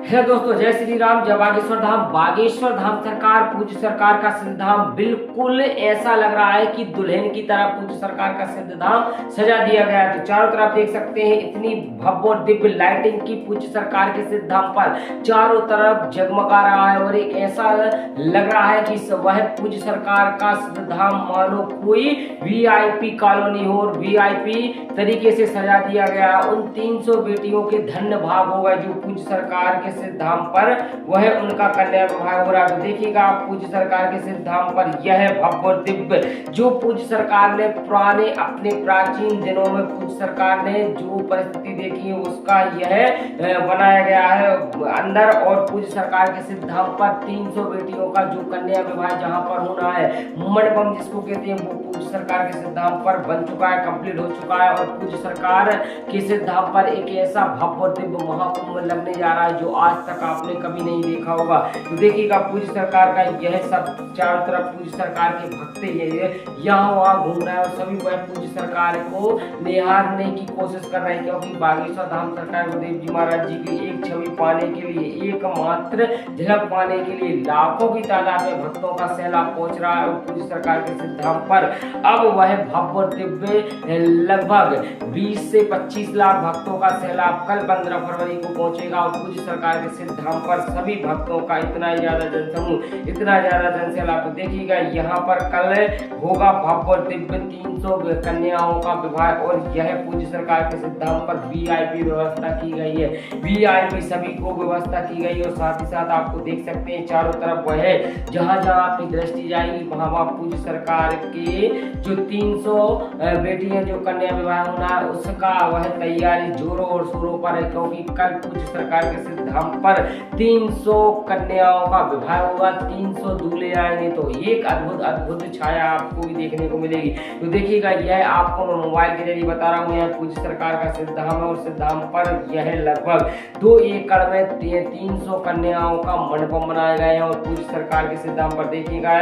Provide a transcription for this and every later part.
है दोस्तों, जय श्री राम, जय बागेश्वर धाम। बागेश्वर धाम सरकार, पूज्य सरकार का सिद्ध धाम बिल्कुल ऐसा लग रहा है कि दुल्हन की तरह पूज्य सरकार का सिद्ध धाम सजा दिया गया है। तो चारों तरफ देख सकते हैं इतनी भव्य और दिव्य लाइटिंग की पूज्य सरकार के सिद्ध धाम पर चारों तरफ जगमगा रहा है और एक ऐसा लग रहा है कि वह पूज्य सरकार का सिद्ध धाम मानो कोई वीआईपी कॉलोनी हो और वीआईपी तरीके से सजा दिया गया। उन 300 बेटियों के धन्य भाग होगा जो पूज्य सरकार के सिद्ध धाम पर वह उनका कन्या विवाह हो रहा है। तो देखिएगा आप पूज्य सरकार के सिद्ध धाम पर यह भव्य और दिव्य जो पूज्य सरकार ने पुराने अपने प्राचीन दिनों में पूज्य सरकार ने जो परिस्थिति देखी है उसका यह बनाया गया है अंदर। और पूज्य सरकार के सिद्ध धाम पर 300 बेटियों का जो कन्या विवाह जहां पर होना है, मंडपम जिसको कहते हैं, वो पूज्य सरकार के सिद्ध धाम पर बन चुका है, कंप्लीट हो चुका है। और पूज्य सरकार के सिद्ध धाम पर एक ऐसा भव्य और दिव्य महाकुंभ लगने जा रहा है जो आज तक आपने कभी नहीं देखा होगा। तो देखिएगा पूज्य सरकार का यह सब चारों तरफ पूज्य सरकार के भक्त यहाँ वहाँ घूम रहे हैं और सभी वह पूज्य सरकार को निहारने की कोशिश कर रहे हैं, क्योंकि बागेश्वर धाम सरकार गुरुदेव जी महाराज जी की एक छवि पाने के लिए, एकमात्र झलक पाने के लिए लाखों की तादाद में भक्तों का सैलाब पहुंच रहा है। और पूज्य सरकार के सिद्ध धाम पर अब वह भव्य और दिव्य लगभग 20 से 25 लाख भक्तों का सैलाब कल 15 फरवरी को पहुंचेगा। और पूज्य सरकार के सिद्ध धाम पर सभी भक्तों का इतना ज्यादा जनसमूह, इतना ज्यादा जनसैलाब। तो देखिएगा यहाँ पर कल होगा भव्य और दिव्य 300 कन्याओं का विवाह और यह पूज्य सरकार के सिद्ध धाम पर वीआईपी व्यवस्था की गई है। वीआईपी सभी को व्यवस्था की गई और साथ ही साथ आपको देख सकते हैं चारों तरफ वह जहां जहां अपनी दृष्टि जाएगी वहां वहां पूज्य सरकार के जो 300 बेटियां जो कन्या विवाह होना है उसका वह तैयारी जोरों और शोरों पर है, क्योंकि कल पूज्य सरकार के सिद्ध धाम पर 300 कन्याओं का विवाह होगा, 300 दूल्हे आएंगे। तो एक अद्भुत अद्भुत छाया आपको भी देखने को मिलेगी। तो देखिएगा यह आपको मैं मोबाइल के जरिए बता रहा हूँ, यह पूज्य सरकार का सिद्ध धाम है और सिद्ध धाम पर यह लगभग 2 एकड़ में 300 कन्याओं का मंडपम बनाए गए हैं। और पूज्य सरकार के सिद्ध धाम पर देखिएगा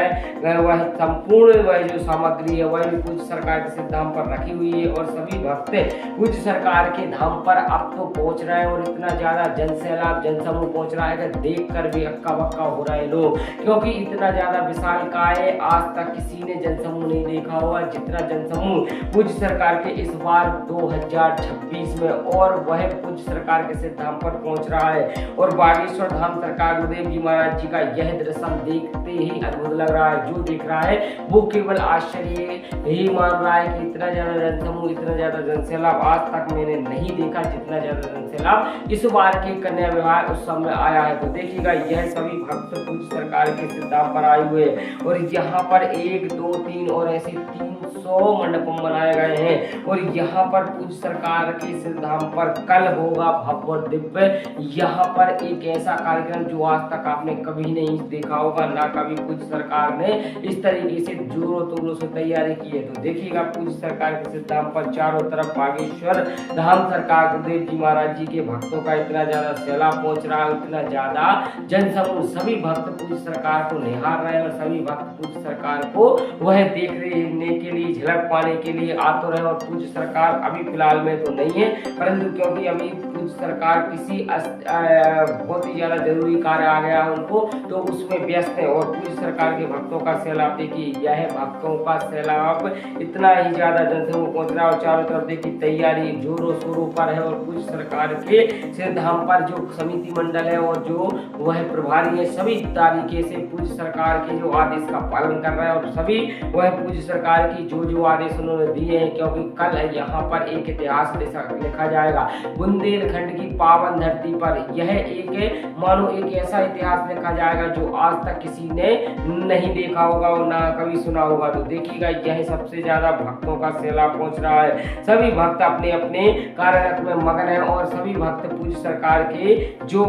वह संपूर्ण वह जो सामग्री है वह भी पूज्य सरकार के सिद्ध धाम पर रखी हुई है और सभी भक्त पूज्य सरकार के धाम पर अब तो पहुंच रहे हैं और इतना ज्यादा जनसैलाब जनसमूह पहुंच रहा है कि देख कर भी अक्का बक्का हो रहे हैं लोग, क्योंकि इतना ज्यादा विशालकाय आज तक किसी ने जनसमूह नहीं देखा होगा जितना जनसमूह पूज्य सरकार के इस बार 2026 में और वह पूज्य सरकार के सिद्ध धाम पर पहुंच रहा है। और बागेश्वर धाम सरकार गुरुदेव जी महाराज जी का यह दृश्य देखते ही अद्भुत लग रहा है। जो देख रहा है वो केवल आश्चर्य ही मान रहा है कि इतना ज्यादा जनसमूह, इतना ज्यादा जनसैलाब आज तक मैंने नहीं देखा जितना ज्यादा जनसैलाब इस बार के कन्या विवाह उस समय आया है। तो देखिएगा यह सभी भक्त पूज्य सरकार के सिद्ध धाम पर आए हुए हैं और यहाँ पर 1 2 3 और ऐसे 300 मंडपम बनाए गए हैं। और यहाँ पर पूज्य सरकार के सिद्ध धाम पर कल होगा भव्य और दिव्य यहाँ पर एक ऐसा कार्यक्रम जो आज तक आपने कभी नहीं देखा होगा, ना कभी पूज्य सरकार ने इस तरीके से जोरों तोरों से तैयारी की है। तो देखिएगा पूज्य सरकार के सिद्ध धाम पर चारों तरफ बागेश्वर धाम सरकार गुरुदेव जी महाराज जी के भक्तों का इतना ज्यादा सैलाब पहुंच रहा है, इतना ज्यादा जनसमूह, सभी भक्त पूज्य सरकार को निहार रहे हैं और सभी भक्त पूज्य सरकार को वह देखने के लिए, झलक पाने के लिए आतुर है। और पूज्य सरकार अभी फिलहाल में तो नहीं है, परंतु क्योंकि अभी पूज्य सरकार किसी बहुत ही ज्यादा जरूरी कार्य आ गया है उनको, तो उसमें व्यस्त है। और पूज्य सरकार के भक्तों का सैलाब देखिए, यह भक्तों का सैलाब इतना ही ज्यादा जनसमूह पहुंच रहा है और चारों तरफ देखिए तैयारी जोरों शोरों पर है। और पूज्य सरकार के सिद्ध धाम पर जो समिति मंडल है और जो वह प्रभारी है सभी तरीके से पूज्य सरकार के जो आदेश का पालन कर रहे हैं और सभी वह पूज्य सरकार की जो जो आदेश उन्होंने दिए हैं, क्योंकि कल यहाँ पर एक इतिहास लिखा जाएगा बुंदेलखंड की पावन धरती पर। यह एक मानो एक ऐसा इतिहास लिखा जाएगा जो आज तक किसी ने नहीं देखा होगा और ना कभी सुना होगा। तो देखिएगा यह सबसे ज्यादा भक्तों का सैलाब पहुंच रहा है, सभी भक्त अपने अपने कार्यरत में मगन है और सभी भक्त पूज्य सरकार के जो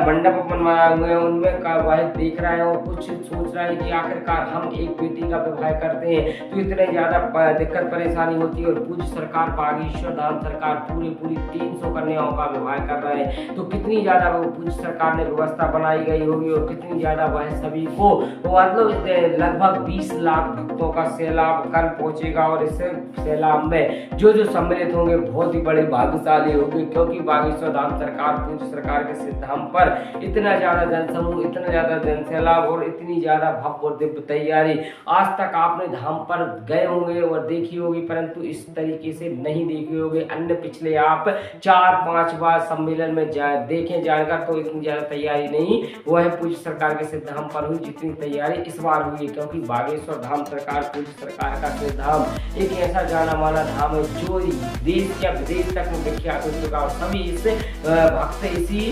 मंडप बनवाए हुए हैं उनमें वह देख रहे हैं और कुछ सोच रहे हैं कि आखिरकार हम एक बेटी का विवाह करते हैं तो इतने ज्यादा दिक्कत परेशानी होती है। और पूज्य सरकार बागेश्वर धाम सरकार पूरी 300 कन्याओं का विवाह कर रहे हैं, तो कितनी ज्यादा वो पूज्य सरकार ने व्यवस्था बनाई गई होगी और कितनी ज्यादा वह सभी को मतलब लगभग 20 लाख भक्तों का सैलाब कल पहुंचेगा। और इस सैलाब में जो सम्मिलित होंगे बहुत ही बड़े भाग्यशाली होंगे, क्योंकि बागेश्वर धाम सरकार पूज्य सरकार के सिद्ध धाम पर इतना ज्यादा जनसमूह, इतना ज्यादा जन सैलाब और इतनी ज्यादा भव्य और दिव्य तैयारी आज तक आपने धाम पर गए होंगे और देखी होगी, परंतु इस तरीके से नहीं देखी होगी। अन्य पिछले आप 4-5 बार सम्मेलन में देखें जानकर तो इतनी ज्यादा तैयारी नहीं वह पूज्य सरकार के सिद्ध धाम पर हुई जितनी तैयारी इस बार हुई, क्योंकि बागेश्वर धाम सरकार पूज्य सरकार का सिद्ध धाम एक ऐसा जाना माना धाम है जो देश या विदेश तक में विख्यात हो चुका और सभी इस भक्त इसी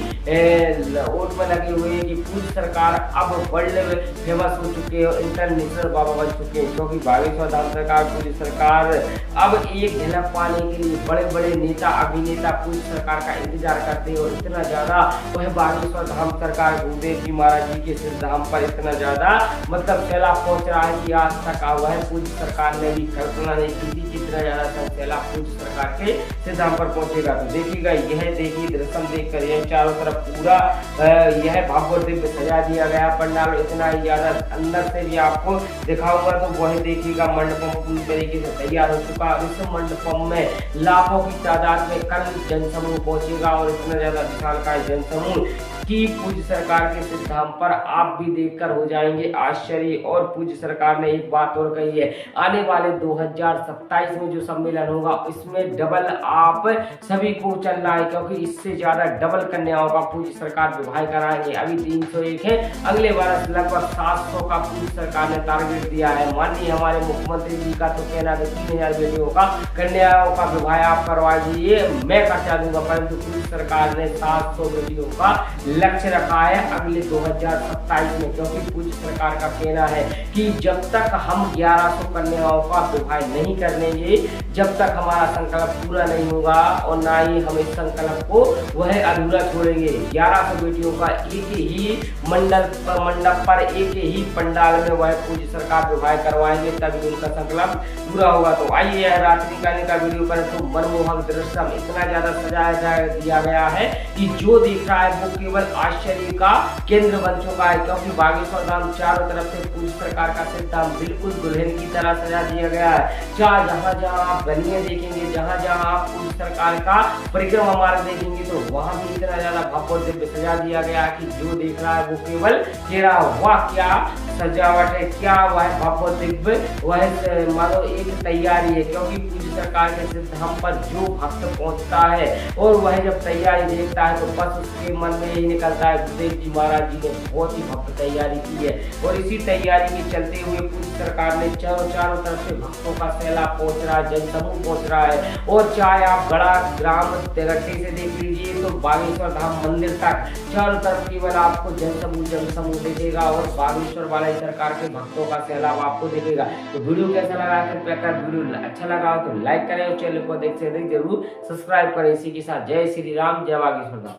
ओट में लगे हुए हैं कि पूज्य सरकार अब वर्ल्ड फेमस हो चुके हैं और इंटरनेशनल बाबा बन चुके हैं, क्योंकि बागेश्वर धाम सरकार पूज्य सरकार अब एक झलक पाने के लिए बड़े बड़े नेता अभिनेता पूज्य सरकार का इंतजार करते हैं। और इतना ज्यादा वह बागेश्वर धाम सरकार गुरुदेव जी महाराज जी के सिद्ध धाम पर इतना ज्यादा मतलब सैलाब पहुंच रहा है कि आज तक वह पूज्य सरकार ने भी कल्पना नहीं की थी कितना ज्यादा सैलाब पूज्य सरकार के सिद्ध धाम पर पहुंचेगा। तो देखिएगा, यह देखिए दृश्य देखकर यह चारों तरफ पूरा यह भव्य दिव्य सजा दिया गया पंडाल, इतना ही ज्यादा अंदर से भी आपको दिखाऊंगा तो वह देखिएगा मंडपम पूरी तरीके से तैयार हो चुका है। इस मंडपम में लाखों की तादाद में कल जनसमूह पहुंचेगा और इतना ज्यादा विशालकाय जनसमूह कि पूज्य सरकार के सिद्ध धाम पर आप भी देखकर हो जाएंगे आश्चर्य। और पूज्य सरकार ने एक बात और कही है, आने वाले 2027 में जो सम्मेलन होगा इसमें डबल आप सभी को चल रहा है, क्योंकि इससे ज्यादा डबल कन्याओं का पूज्य सरकार विवाह कराएंगे। अभी 301 है, अगले वर्ष लगभग 700 का पूज्य सरकार ने टारगेट दिया है। माननीय हमारे मुख्यमंत्री जी का तो कहना है 3000 बेटियों का कन्याओं का विवाह आप करवा दीजिए, मैं खर्चा दूंगा, परंतु पूज्य सरकार ने 700 बेटियों का लक्ष्य रखा है अगले 2027 में, क्योंकि पूज्य सरकार का कहना है कि जब तक हम 1100 कन्याओं का विवाह नहीं कर लेंगे, जब तक हमारा संकल्प पूरा नहीं होगा और ना ही हम इस संकल्प को वह अधूरा छोड़ेंगे। 1100 बेटियों का एक ही मंडप पर एक ही पंडाल में वह पूज्य सरकार विवाह करवाएंगे, तभी उनका संकल्प पूरा होगा। तो आइए यह रात्रि कालीन का वीडियो पर तो मनमोहक दृश्य इतना ज्यादा सजाया दिया गया है कि जो देख रहा है वो केवल आश्चर्य का केंद्र बन चुका है, क्योंकि बागेश्वर धाम चारों तरफ से पूज्य सरकार का सिद्ध धाम बिल्कुल दुल्हन की तरह सजा दिया गया है। जहाँ जहाँ आप गलियां देखेंगे, जहाँ जहाँ आप पूज्य सरकार का परिक्रमा मार्ग देखेंगे तो वहां भी इतना ज्यादा भव्य दिव्य सजा दिया गया है कि जो देख रहा है वो केवल कह रहा वाह क्या सजावट है, क्या वह भव्य दिव्य वह मानो एक तैयारी है, क्योंकि पूज्य सरकार के सिद्ध धाम पर जो भक्त पहुंचता है और वह जब तैयारी देखता है तो बस उसके मन में यही निकलता है गुरुदेव जी महाराज जी ने बहुत ही भव्य तैयारी की है। और इसी तैयारी में चलते हुए पूज्य सरकार ने चारों तरफ से भक्तों का सैलाब पहुंच रहा है, जनसमूह पहुंच रहा है। और चाहे आप बड़ा ग्राम तेरट्टी से देख लीजिए तो बागेश्वर धाम मंदिर तक चारों तरफ केवल आपको जनसमूह दिखेगा और बागेश्वर वाला सरकार के भक्तों का सैलाब आपको दिखेगा। तो वीडियो कैसा लगा, कृपया कर वीडियो अच्छा लगा हो तो लाइक करें और चैनल को देख से जरूर सब्सक्राइब करें। इसी के साथ जय श्री राम, जय बागेश्वर धाम।